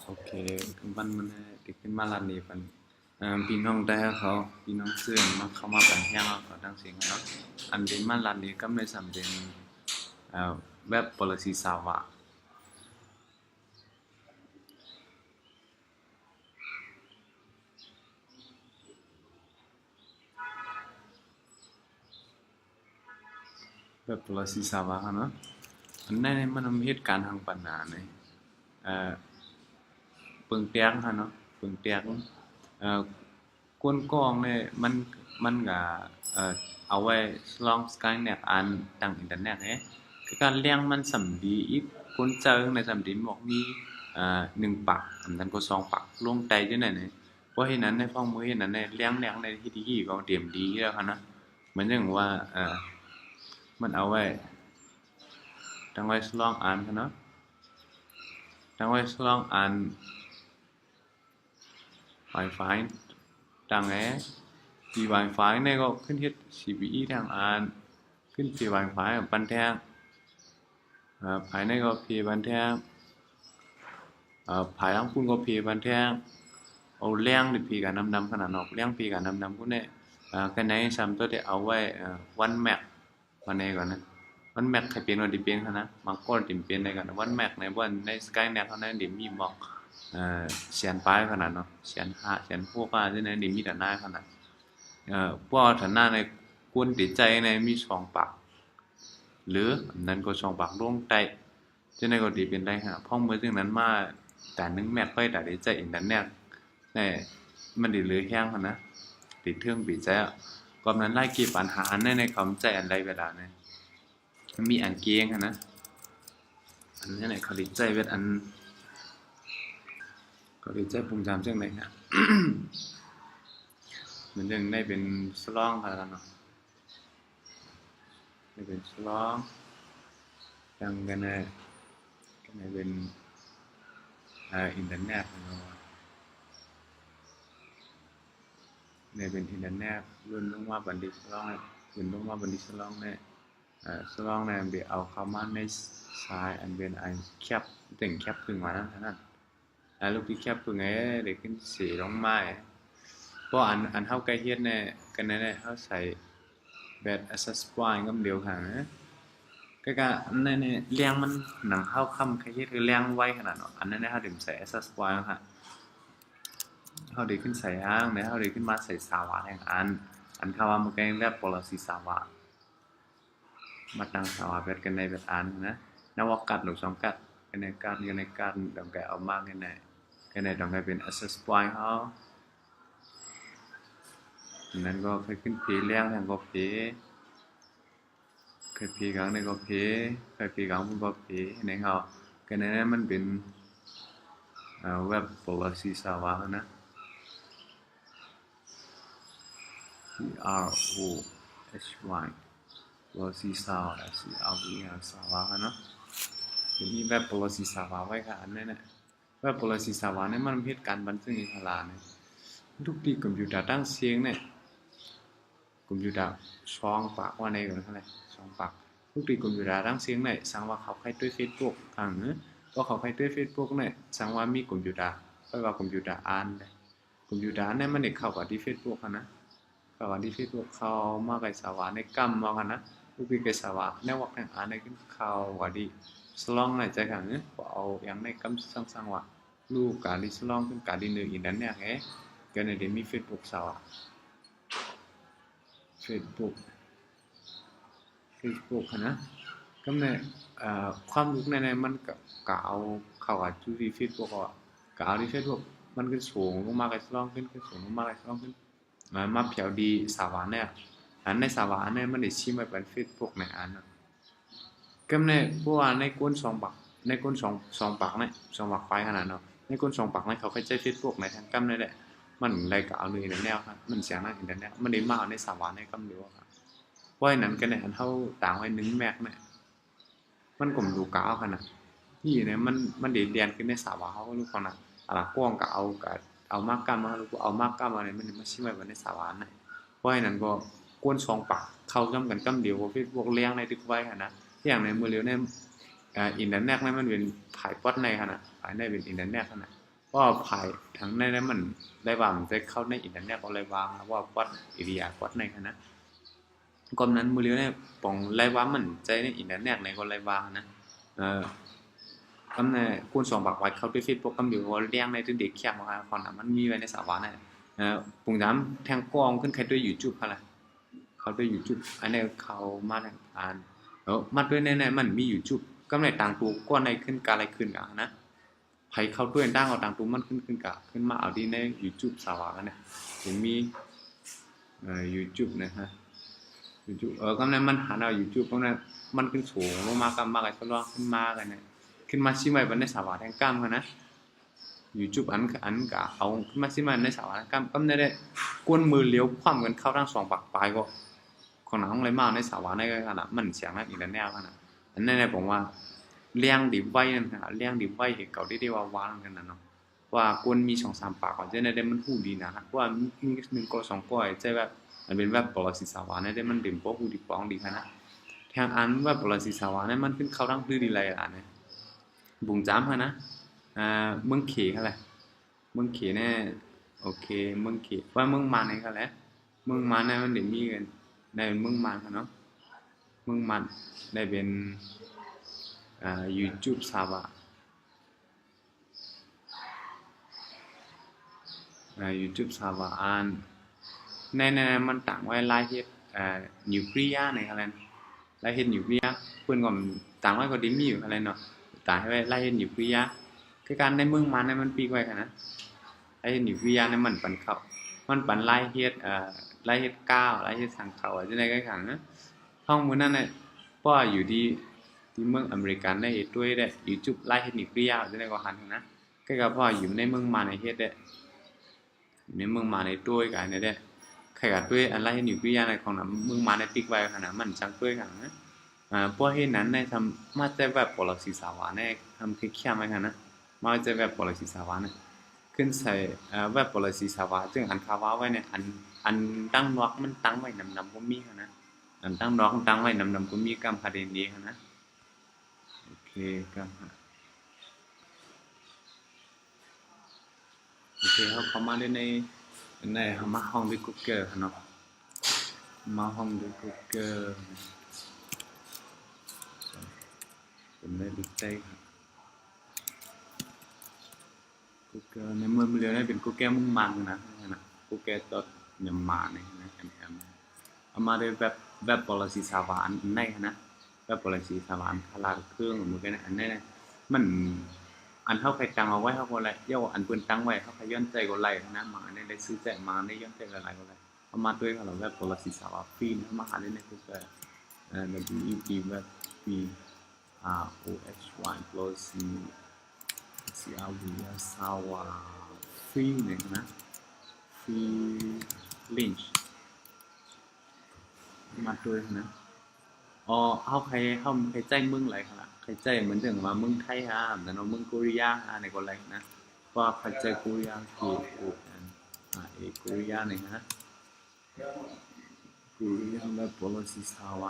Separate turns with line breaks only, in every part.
โอเคมันติขึ้นมาลานนี้มันพี่น้องได้เขาพี่น้องเสื่อมาเข้ามาปันแห้งเขาตั้งเสียงเนาะอันเป็นมาลานนี้ก็ไม่สำเร็จแบบ policy สาวะแบบ policy สาวะเนาะอันนั้นมันทำเหตุการณ์ทางปัญหาเนี่ยปึงเตียงฮะเนาะปึงเตียงกวนกองเนี่ยมันก็เอาไว้ลองสกายเน็ตอ่านทางอินเทอร์เน็ตเนี่ยคือการเลี้ยงมันสำดีอีกคนเจอในสำดีบอกมีหนึ่งปักอันนั้นก็สองปักลงใจด้วยเนี่ยเพราะเห็นนั้นในฟ้องมือเห็นนั้นในเลี้ยงในที่ดีก็เตรียมดีแล้วครับนะเหมือนอย่างว่ามันเอาไว้ตั้งไว้ลองอ่านครับเนาะตั้งไว้ลองอ่าน Wi-Fi ดังแอที่ Wi-Fi เนี่ยก็ขึ้นที่ CPE ทางอ่านขึ้นที่ Wi-Fi ปันแท้ภายในก็พีปันแท้ภายหลังคุณก็พีปันแท้เอาเลี้ยงหรือพีการนำขนาดนอกเลี้ยงพีการนำคุณเนี่ยกันไหนซ้ำตัวที่เอาไว้วันแม็กวันนี้ก่อนนะวันแม็กใครเป็นวันดิเป็นนะบางคนดิเป็นในกันวันแม็กในวันในสกายแน็กเขาในดิมีบอกเสียนป้ายขนาดเนาะเสียนห้าเสียนพวกที่ในดิมีแต่หน้าขนาดพวกฐานหน้าในกวนติดใจในมีสองปากหรือนั้นก็สองปากล่วงใจจะในก็ดีเป็นได้ฮะพ่อเมื่อซึ่งนั้นมาแต่นึงแม็กไปแต่ได้ใจอินเทอร์เน็ตเนี่ยมันดีหรือแห้งนะติดเครื่องปีใจก็นั้นไล่กี่ปัญหาในคำใจอันใดเวลาเนี่ยมีอันเกียงนะอันนี้ไหนเขาดีใจเวทอันเขาดีใจภูมิใจเช่นไรฮะเหมือนยังได้เป็นสลองอะไรกันเนาะได้เป็นสลองยังกันเป็นอินเทอร์เน็ตเนี่ยเป็นอินเทอร์เน็ตรุ่นลงมาบันดิสลองเนี่ยรุ่นลงมาบันดิสลองเนี่ยสลองเนี่ยเดี๋ยวเอาเข้ามาในสายอันเป็นอันแคบแต่งแคบขึ้นมานั้นลูกที่แคบขึ้นไงเด็กขึ้นสีลงไม้เพราะอันเท่าใกล้เฮียนเนี่ยกันเนี่ยเขาใส่แบบ access point ก็เดียวกันนะก็เนี่ยเลี้ยงมันหนังเข้าค่ำใครเฮียคือเลี้ยงไว้ขนาดนั้นอันนั้นเนี่ยเขาถึงใส่ access point ค่ะเขาได้ขึ้นใส่ห้างเนี่ยเขาได้ขึ้นมาใส่สาวะแห่งอันคำว่ามันก็ยังแบบ policy สาวะมาตั้งสาวะแบบกันในแบบอันนะนวกัดหรือสองกัดกันในการดองแกเอามากกันในดองแกเป็น access point เขานั้นก็เคยขึ้นพีเลี้ยงทางก็พีเคยพีครั้งในก็พีเคยพีครั้งมันก็พีในเขากันในนั้นมันเป็นเว็บ policy สาวะนะ PROHY policy สาว SCRVR สาวะนะเดี๋ยวมีเว็บ policy สาวะไว้ค่ะอันนั้นนะเว็บ policy สาวะเนี่ยมันเหตุการณ์บันทึกในขลาเนี่ยทุกที่คอมพิวเตอร์ตั้งเสียงเนี่ยคอมพิวเตอร์ช่องปากว่าในกันเท่าไหร่ช่องปากทุกที่คอมพิวเตอร์ตั้งเสียงเนี่ยสั่งว่าเขาใครด้วย Facebook ครั้งนึงก็เขาใครด้วย Facebook เนี่ยสั่งว่ามีคอมพิวเตอร์ไปว่าคอมพิวเตอร์อ่านเลยคอมพิวเตอร์เนี่ยมันเด็กเข้ากับที่ Facebook นะเข้ากับที่ Facebook เขามาไกสาวะในกำมากันนะทุกที่ไกสาวะในวักแห่งอ่านในขึ้นเข้ากับที่สลองในใจขังเนี่ยเอาอย่างในกำสั่งว่าลูกกาลิสลองขึ้นกาลิเนื้ออินนั้นเนี่ยไงก็ในเดี๋ยวมี Facebook สาวะ Facebook นะก็ในความรู้ในมันก็เอาเข้ากับที่ Facebook อ่ะก็เอาที่ Facebook มันขึ้นสูงลงมาไกลสลองขึ้นสูงลงมาไกลสลองขึ้นมาเพียวดีสาวะเนี่ยอันในสาวะเนี่ยมันได้ชี้มาเป็น Facebook ในอันนะก็ในพวกในก้นสองปักในก้นสองปักเนี่ยสองปักไฟขนาดเนาะในก้นสองปักเนี่ยเขาก็ใช้ Facebook ในทางกั้มนี่แหละมันได้ก็เอาเลยในแนวครับมันเสียงนั่นอินเทอร์เน็ตมันได้มากในสาวะในกั้มเดียวครับเพราะฉะนั้นกันเนี่ยอันเท่าต่างไว้หนึ่งแม็กเนี่ยมันกลมดูกาวขนาดที่เนี่ยมันเดียนขึ้นในสาวะเขาก็รู้คนนะอะไรกว้างก็เอามากกล้ามารู้เอามากกล้ามาเนี่ยมันมาชิมไว้ในสาวะเนี่ยเพราะฉะนั้นก็ก้นสองปากเข้าจำกันกั้มเดียวเฟซบุ๊กเลี้ยงในดึกไว้ขนาดอย่างในมือเลี้ยวเนี่ยอินเทอร์เน็ตเนี่ยมันเป็นผายปอดในขนาดผายในเป็นอินเทอร์เน็ตขนาด ว่าภายทางในนั้นมันได้ว่ามันจะเข้าในอินเทอร์เน็ตอะไรบ้างว่าวัดเอเรียวัดในคณะก่อนนั้นมือเลี้ยวเนี่ยปองไรว่ามันใจในอินเทอร์เน็ตในก็ไรบ้างนะเออก็ในคุณสองบักไว้เขาด้วยเฟซบุ๊กก็อยู่ว่าเลี้ยงในตัวเด็กแคบมาก่อนนะมันมีไว้ในสาวเนี่ยปุ่งย้ำแทงกองขึ้นใครด้วยยูทูบอะไรเขาด้วยยูทูบอันนี้เขามาทางอ่านมาด้วยในมันมียูทูบก็ในต่างตัวก็ในขึ้นการอะไรขึ้นกันนะไผเข้าด้วยตั้งเอาต่างตัวมันขึ้นกับขึ้นมาเอาดีใน YouTube สาวกันเนี่ยจะมีYouTube นะฮะ YouTube ก็นั้นมันหาเอา YouTube ตรงนั้นมันขึ้นสูงมากๆมากไอ้ทดลองขึ้นมากันเนี่ยขึ้นมาชิมไว้บนในสาวแทงก้ามกันนะ YouTube อันกะเอาขึ้นมาชิมไว้ในสาวแทงก้ามก็ได้กวนมือเลี้ยวคว่ำกันเข้าทั้งสองปากปลายก็ของหนังอะไรมากในสาวในขนาดมันเสียงนั่นอีกแล้วแนวขนาดอันนั้นเนี่ยผมว่าเลี้ยงดิบไว้นั่นฮะเลี้ยงดิบไว้เห็นเก่าได้ว่าวางกันนะเนาะว่ากวนมี2-3ปากก่อนจะได้มันหูดีนะว่ามี1ก็2ก็ใจแบบมันเป็นแบบปรสิตสาวเนี่ยได้มันเด่นเพราะหูดีป้องดีขนาดแทงอันแบบปรสิตสาวเนี่ยมันขึ้นเข้าทั้งพื้นดีไรอ่ะเนี่ยบุงจ้ำฮะนะเมืองเขอะไรเมืองเขเนี่ยโอเคเมืองเขว่าเมืองมันนี่ก็แล้วเมืองมันเนี่ยมันเดี๋ยวมีกันได้เป็นเมืองมันเนาะเมืองมันได้เป็นYouTube สาวYouTube สาวอันในมันต่างไว้ไล่เฮ็ดนิวเคลียร์ในอะไรไล่เฮ็ดนิวเคลียร์เพื่อนก่อนต่างไว้ก็ดิมีอยู่อะไรเนาะต่างให้ไว้ไล่เฮ็ดนิวเคลียร์คือการในเมืองมันเนี่ยมันปีกไว้ค่ะนะไล่เฮ็ดนิวเคลียร์เนี่ยมันปันเข้ามันปันไล่เฮ็ดไล่เฮ็ดก้าวไล่เฮ็ดสังเขาจังได๋ก็ขังนะห้องมื้อนั้นน่ะป้ออยู่ที่เมืองอเมริกันได้เฮ็ดด้วยได้ YouTube ไล่เฮ็ดนิวเคลียร์จังได๋ก็หันนะก็ก็พ่ออยู่ในเมืองมันในเฮ็ดได้ในเมืองมาในด้วยกันเนี่ยใครกัดด้วยอะไรนิวเคลียร์ในของน้ำเมืองมาในติ๊กไว้ขนาดมันจังด้วยกันนะพวกเห็นนั้นในทำมาจะแบบปลอกสีสาวในทำคือเข้มไหมกันนะมาจะแบบปลอกสีสาวเนี่ยขึ้นใส่แบบปลอกสีสาวจึงอันคาวาไว้เนี่ยอันตั้งนอกมันตั้งไว้นำก็มีนะอันตั้งนอกตั้งไว้นำก็มีกำคาเดนดีนะโอเคกำโอเคเขามาในมาห้องด้วยกุ๊กเกอร์เนาะมาห้องด้วยกุ๊กเกอร์เป็นได้ดิใจกุ๊กเกอร์ในเมื่อเรียนได้เป็นกุ๊กเกอร์มุ่งมั่นนะกุ๊กเกอร์ตัดยำมาเนี่ยนะเอามาด้วยแบบ policy สาวานในนะแบบ policy สาวานขลาดเครื่องเหมือนกันอันนี้นะมันอันเท่าใครตังเอาไว้เท่าคนไรเย่าอันเปิ้นตังไว้เขาใครย้อนใจคนไรนะมาในได้ซื้อใจมาในย้อนใจอะไรคนไรเอามาด้วยเราแบบ policy สาวฟีนมาหาในในกุ๊กเกอร์WEP แบบ P ROHY plus CRV สาวฟีเนี่ยนะฟีลินช์มาด้วยนะเขาใครใจมึงไรครับใครใจเหมือนถึงว่ามึงไทยฮะแต่เรามึงเกาหลีฮะในคนไรนะว่าใครใจเกาหลีคือเกาหลีเนี่ยฮะเกาหลีแบบ policy สาว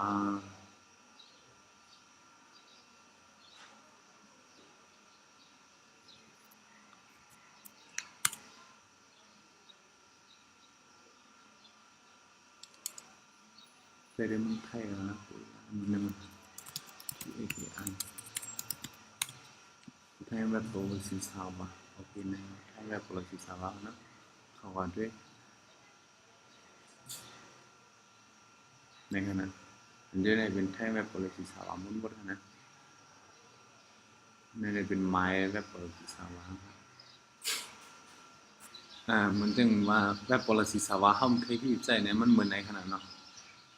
ใจได้มึงไทยนะมันAPI ไทยแบบ policy สาวโอเคนะไทยแบบ policy สาวนะเขาว่าด้วยในขณะอันเดียวในเป็นไทยแบบ policy สาวมันหมดนะในเป็นไม้แบบ policy สาวมันจึงว่าแบบ policy สาวห้ามเคยที่ใจเนี่ยมันเหมือนในขนาดเนาะ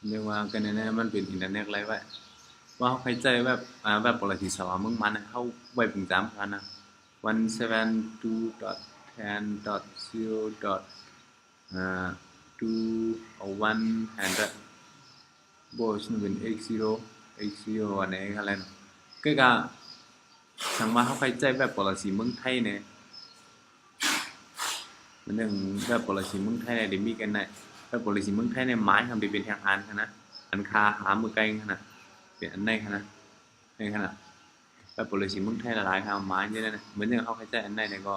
เรียกว่ากันเนี่ยมันเป็นอินเทอร์เน็ตไรไว้ว่าเขาใครใจแบบแบบ policy สาวมึงมันเขาไว้ปุ่งจำกันนะ172.10.2 bos nóเป็น x0 อันนี้อะไรเนาะก็กะสังมาเขาใครใจแบบ policy เมืองไทยเนี่ยมันหนึ่งแบบ policy เมืองไทยเนี่ยเดี๋ยวมีกันได้แบบ policy เมืองไทยเนี่ยไม้ทำเป็นทางอันนะอันคาหามือไกลขนาดเป็นอันในขนาดในขนาดแบบ policy เมืองไทยหลายๆคำไม้เยอะนะเหมือนอย่างเขาใครใจอันในเนี่ยก็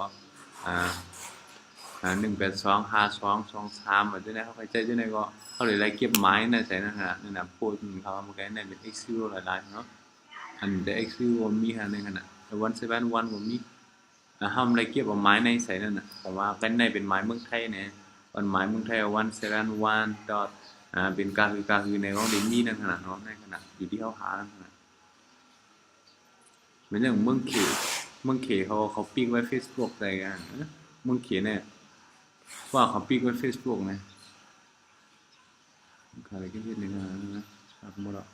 1825223แบบนี้เขาไปใจที่ไหนก็เขาเลยไล่เก็บไม้นะใส่นะฮะนี่นะพูดเขาว่ามันก็ในเป็น Excel หลายๆเนาะอันเด Excel ว่ามีฮะในขณะ171ว่ามีห้ามไล่เก็บเอาไม้ในใส่นั่นน่ะผมว่าเป็นในเป็นไม้เมืองไทยเนี่ยวันไม้เมืองไทย171 dot เป็นการคือในของเดมี่นั่นขนาดเนาะในขณะอยู่ที่เขาหานั่นขนาดเหมือนอย่างเมืองเขเขาปิ๊กไว้ Facebook อะไรกันเมืองเขเนี่ยว่าเขาปิ๊กไว้ Facebook นะอะไรก็ยืดเลยนะครับหมดแล้ว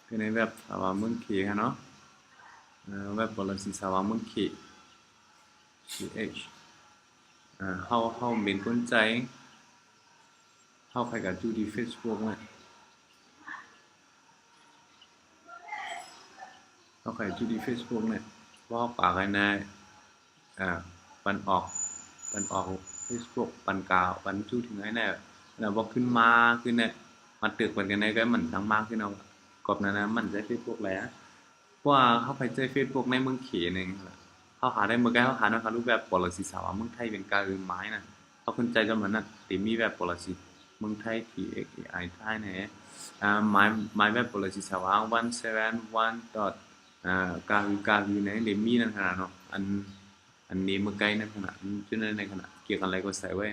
คือในเว็บสาวเมืองเขเนาะเว็บ policy สาวเมืองเข ch เขาเป็นคนใจเขาใครกับจูดี Facebook เนี่ยเขาใครจูดี Facebook เนี่ยว่าปากไอ้นายปันออก Facebook ปันกาวปันจูถึงไอ้เนี่ยแล้วบอกขึ้นมาขึ้นเนี่ยมาตึกปันกันในก็มันทั้งมากขึ้นเอากบนั้นนะมันใจ Facebook แล้วว่าเขาไปใจ Facebook ในเมืองเขนเองเขาหาได้เมื่อกี้เขาหานะครับรูปแบบ policy สาวเมืองไทยเป็นการอื่นไม้น่ะเขาคนใจจำนั้นน่ะตีมีแบบ policy เมืองไทยที่ XI ไทยเนี่ยmy web policy สาว171 dot การในเดมี่นั่นขนาดเนาะอันนี้เมื่อไกลนั่นขนาดจุดนั้นในขนาดเกี่ยวกับอะไรก็ใส่ไว้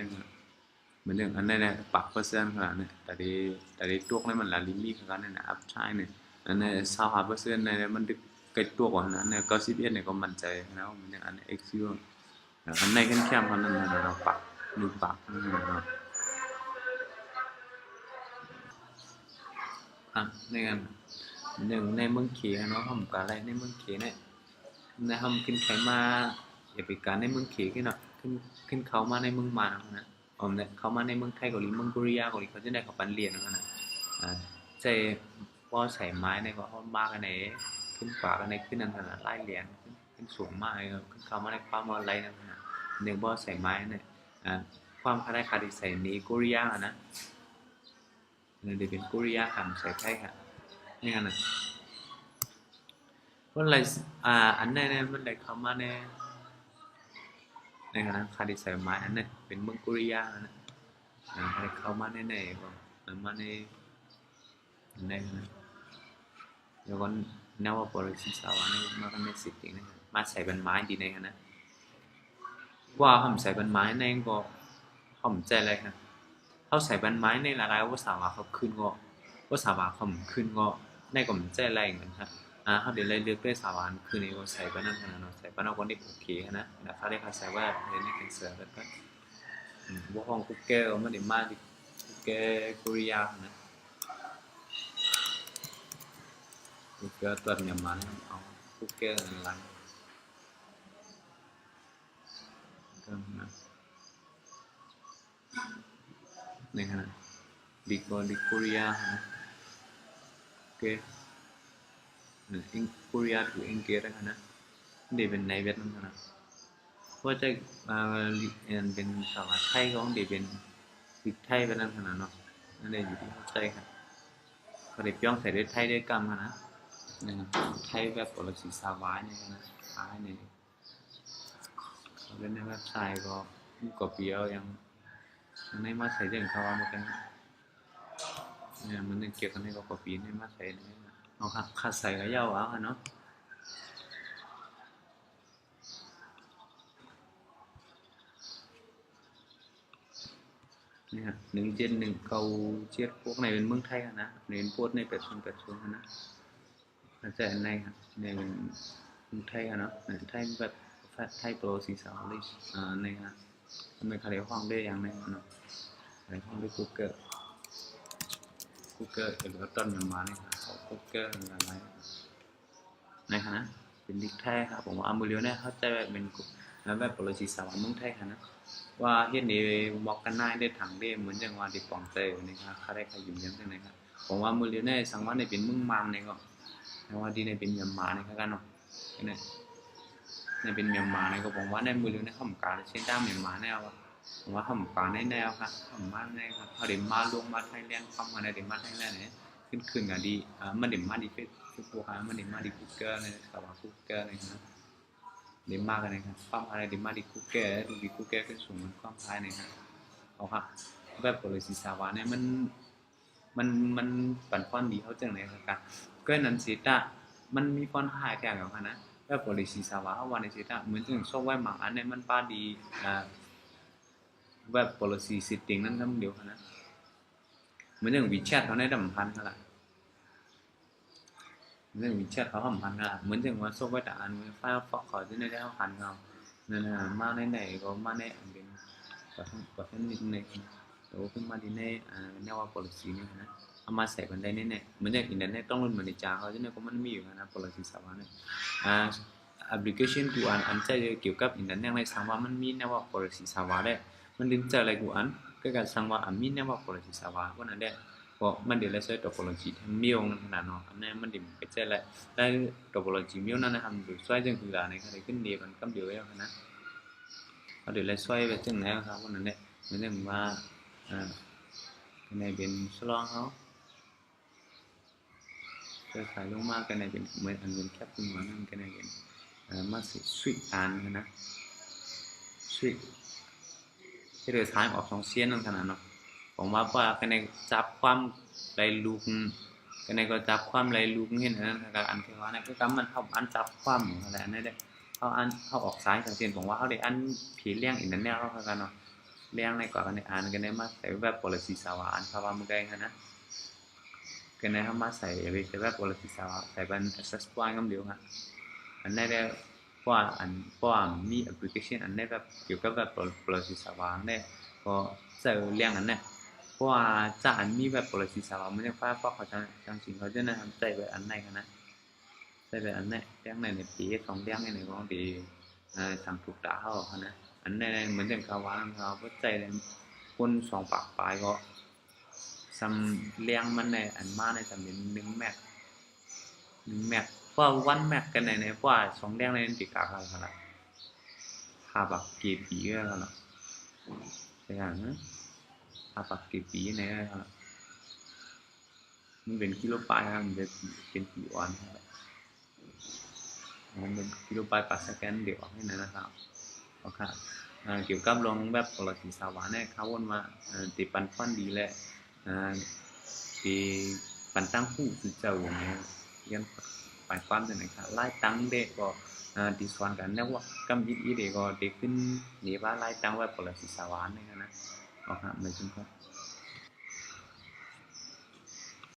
เหมือนอย่างอันนั้นเนี่ยปักเปอร์เซ็นต์ขนาดเนี่ยแต่ได้ตัวนั้นมันละลิมิตขนาดนั้นนะอัพใช่เนี่ยอันนี้25%เนี่ยมันเกิดตัวกว่านั้นเนี่ย91เนี่ยก็มั่นใจแล้วเหมือนอย่างอัน XU อันไหนเข้มๆขนาดนั้นเราปัก1 ปักนั่นเนาะในงานหนึ่งในเมืองเขเนาะผมก็อะไรในเมืองเขเนี่ยในทำขึ้นไขมาอย่าไปการในเมืองเขขึ้นเนาะขึ้นเขามาในเมืองมานะผมเนี่ยเขามาในเมืองไทยเกาหลีเมืองโคเรียเกาหลีเขาจะได้เขาปันเรียนนะใจว่าใส่ไม้ในก็เขามากกันไหนขึ้นฝากันในขึ้นนั่นนะไล่เหรียญขึ้นสูงมากขึ้นเขามาในความอะไรนั่นนะหนึ่งว่าใส่ไม้เนี่ยความคล้ายคาดิใส่นี้โคเรียนะเดี๋ยวเป็นโคเรียค่ะใส่ไทยค่ะนี่กันนะว่าอะไรอันนี้เนี่ยมันได้เข้ามาในคณะคาดิไซน์ไม้อันนี้เป็นเมืองโคเรียนะได้เข้ามาในก็มาในแล้วก็นวปริศสาวนี่มากันในสิทธิ์นะมาใส่เป็นไม้ดีในคณะว่าผมใส่เป็นไม้ในก็ผมใจเลยครับเขาใส่เป็นไม้ในหลายๆว่าสาวเขาขึ้นก็ว่าสาวเขาขึ้นก็ในก็ผมใจแรงเหมือนกันเขาเดี๋ยวเลยเลือกด้วยสาวคือในก็ใส่เป็นนั่นนะเนาะใส่เป็นเอาคนที่โอเคนะแต่เขาได้เขาใส่ว่าเรียนในเป็นเสือแล้วก็ว่าห้องคุกเกอร์มันได้มาดิคุกเกอร์โคเรียนะคุกเกอร์ตัวเนี่ยมันเอาคุกเกอร์อะไรก็นะในขณะdi Korea นะโอเคKorea ถูกอังกฤษนะเดี๋ยวเป็นในเวียดนามนะเพราะจะเป็นสาวไทยของเดี๋ยวเป็นติดไทยไปนั่นขนาดเนาะนั่นเองอยู่ที่เข้าใจครับเขาเดี๋ยวย่องใส่ด้วยไทยด้วยกรรมนะไทยแบบปรสีสาวายเนี่ยนะท้ายเนี่ยเขาเล่นในเว็บไซต์ก็กดเปียวยังในมาใส่เรื่องเขาว่าเหมือนกันเนี่ยมันเกี่ยวกันในก็กดปีในมาใส่เนี่ยเอาครับขาดใส่ก็เย้าเอาเนาะนี่ฮะ17197พวกในเป็นเมืองไทยนะในเป็นพวกใน80นะอาจารย์ในครับในเป็นเมืองไทยเนาะไทยแบบไทยโปรสีสาวเลยในฮะไม่ขายห้องได้อย่างไรเนาะขายห้องด้วยGoogle หรือต้นมันมาเนี่ยครับ Google อะไรในคณะเป็นดิกไทยครับผมว่ามือเลี้ยวเนี่ยเขาจะเป็นแล้วแบบปรสีสาวเมืองไทยนะว่าเฮ็ดนี่บอกกันนายได้ถังได้เหมือนจังว่าที่ปองเตยนี่ครับเขาได้ใครอยู่ยังจังได๋ครับผมว่ามือเลี้ยวเนี่ยสังว่าในเป็นเมืองมามนี่ก็แต่ว่าดีในเป็นยามมานี่กันเนาะเนี่ยในเป็นเมียนมาเนี่ยก็ผมว่าในมือเลี้ยวในข้ามการเช่นด้ามเมียนมาแนวผมว่าข้ามการแนวครับข้ามมาแนวครับเขาเดี๋ยวมาลงมาไทยแลนด์เข้ามาในเดี๋ยวมาไทยแลนด์เนี่ย ขึ้นกันดีมันเด่นมากดีFacebook มันเด่นมากดี Google เลยสาว Google เลยนะเด่นมากเลยครับความอะไรเด่นมากดี Google ดูดี Google ขึ้นสูงมันความท้ายเลยครับเอาครับแบบ policy สาวเนี่ยมันปั่นฟอนดีเขาจังเลยครับก็นั้นสิตามันมีฟอนหายแก่กับนะแบบ policy สาวเขาวันในสิตาเหมือนถึงซอฟต์แวร์บางอันเนี่ยมันป้าดีแบบ policy setting นั้นก็เดียวนะเหมือนอย่าง WeChat เขาในดำพันกันละเหมือนอย่าง WeChat เขาทำพันกันละเหมือนอย่างว่าซอฟต์แวร์แต่อันไฟล์ฟอกเขาที่ในได้เขาพันเขานั่นนะมาในไหนก็มาในอันเป็นกว่าทั้งนิดในแต่ว่าขึ้นมาที่ในแนวว่า policy นี่นะเอามาใส่กันได้แน่ๆเหมือนอย่างอินเทอร์เน็ตต้องรุ่นเหมือนในจาเขาที่ในก็มันมีอยู่นะ policy สาวเนี่ยapplication กูอันใจเกี่ยวกับอินเทอร์เน็ตในสังว่ามันมีแนวว่า policy สาวได้มันดึงใจอะไรกูอันก็การสังว่ามีแนวว่า policy สาวก็นั่นแหละเพราะมันเดี๋ยวเราใช้ topology ทั้งเมียวนั่นขนาดเนาะอันนี้มันดิ่มไปใจแหละได้ topology เมียวนั่นนะครับดูช่วยจังคืออะไรก็ได้ขึ้นเดียวกันก็เดียวแล้วนะเอาเดี๋ยวเราช่วยไปจังไหนครับวันนั้นเนี่ยเหมือนว่าในเป็นสลองเขาจะขายลงมากกันในเป็นเหมือนอันเป็นแคปขึ้นมานั่นกันในเป็นมาสิสวิตอันนะสวิตที่เดือดท้ายออกสองเสี้ยนนั่นขนาดเนาะผมว่ากันในจับความไรลูกกันในก็จับความไรลูกเห็นนั่นกับอันที่ว่าเนี่ยก็กำมันเขาอันจับความอะไรนั่นได้เขาออกซ้ายสังเกตผมว่าเขาได้อันผีเลี้ยงอินเทอร์เน็ตเขากันเนาะเลี้ยงในก่อนกันในอ่านกันได้มาใส่แบบ policy สาวอันเขาว่ามึงได้นะกันในเขามาใส่แบบ policy สาวใส่เป็น access point ก็เดียวฮะอันนี้ได้เพราะว่ามีแอปพลิเคชันอันนี้แบบเกี่ยวกับแบบ policy สาวเนี่ยก็ใส่เลี้ยงอันนี้เพราะว่าจะอันมีแบบ policy สาวมันจะฟ้าเพราะเขาจังสิ่งเขาจะนะทำใส่แบบอันไหนกันนะใส่แบบอันนี้เลี้ยงในปี2เลี้ยงในของดีทำถูกด่าเขานะอันนี้เหมือนอย่างเขาว่าเขาก็ใจคน2 ปากปลายก็ซ้ำเลี้ยงมันในอันมาในจำเป็น1 แม็กเพราะวันแม็กกันในเพราะว่า2เลี้ยงในติดกากเขาขนาดหาแบบกี่ปีก็แล้วนะใช่ไหมหาแบบกี่ปีในครับมันเป็นกิโลบายครับมันจะเป็นกี่วันครับมันเป็นกิโลบายต่อเซนเดียวให้นะครับโอเคเกี่ยวกับลงแบบ policy สาวเนี่ยเขาวนมาติปันฟันดีแหละที่ปันตั้งผู้สื่อเจ้าเนี่ยยังปันฟันเลยนะครับไล่ตั้งเด็กก็ดีสวนกันเนี่ยว่ากำยิบอีเด็กก็เด็กขึ้นนี่ว่าไล่ตั้งแบบ policy สาวเนี่ยนะโอเคไม่ใช่ครับ